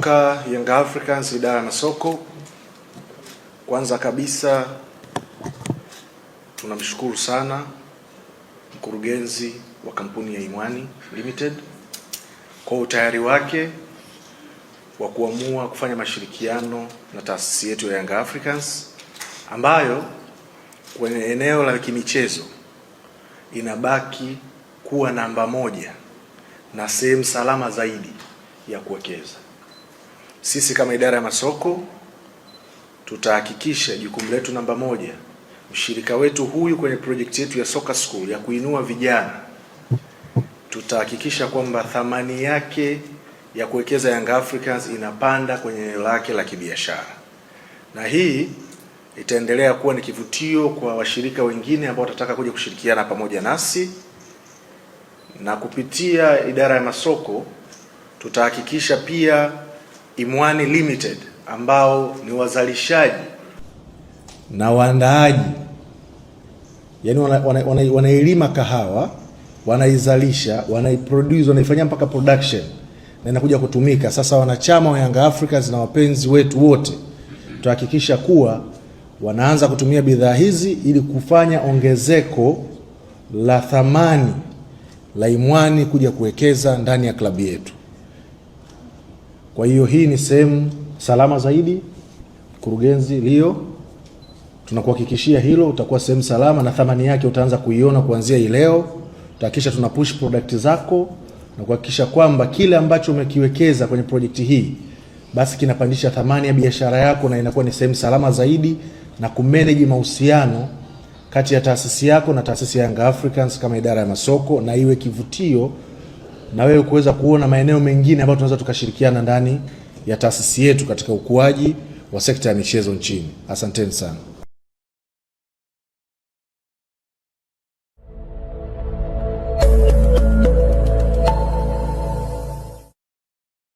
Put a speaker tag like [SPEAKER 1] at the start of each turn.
[SPEAKER 1] Kutoka Young Africans idara ya masoko, kwanza kabisa tunamshukuru sana mkurugenzi wa kampuni ya Imwani Limited kwa utayari wake wa kuamua kufanya mashirikiano na taasisi yetu ya Young Africans ambayo kwenye eneo la kimichezo inabaki kuwa namba moja na sehemu salama zaidi ya kuwekeza. Sisi kama idara ya masoko tutahakikisha jukumu letu namba moja, mshirika wetu huyu kwenye project yetu ya Soccer School ya kuinua vijana, tutahakikisha kwamba thamani yake ya kuwekeza Young Africans inapanda kwenye eneo lake la kibiashara, na hii itaendelea kuwa ni kivutio kwa washirika wengine ambao watataka kuja kushirikiana pamoja nasi. Na kupitia idara ya masoko tutahakikisha pia Imwani Limited ambao ni wazalishaji na waandaaji, yani wanailima kahawa, wanaizalisha, wanaiproduce, wanaifanyia mpaka production na inakuja kutumika. Sasa wanachama wa Young Africans na wapenzi wetu wote tutahakikisha kuwa wanaanza kutumia bidhaa hizi ili kufanya ongezeko la thamani la Imwani kuja kuwekeza ndani ya klabu yetu. Kwa hiyo hii ni sehemu salama zaidi. Mkurugenzi Leo, tunakuhakikishia hilo, utakuwa sehemu salama na thamani yake utaanza kuiona kuanzia hii leo. Tutahakikisha tuna push product zako na kuhakikisha kwamba kile ambacho umekiwekeza kwenye project hii basi kinapandisha thamani ya biashara yako na inakuwa ni sehemu salama zaidi, na kumanage mahusiano kati ya taasisi yako na taasisi ya Young Africans kama idara ya masoko, na iwe kivutio na wewe kuweza kuona maeneo mengine ambayo tunaweza tukashirikiana ndani ya taasisi yetu katika ukuaji wa sekta ya michezo nchini. Asanteni sana.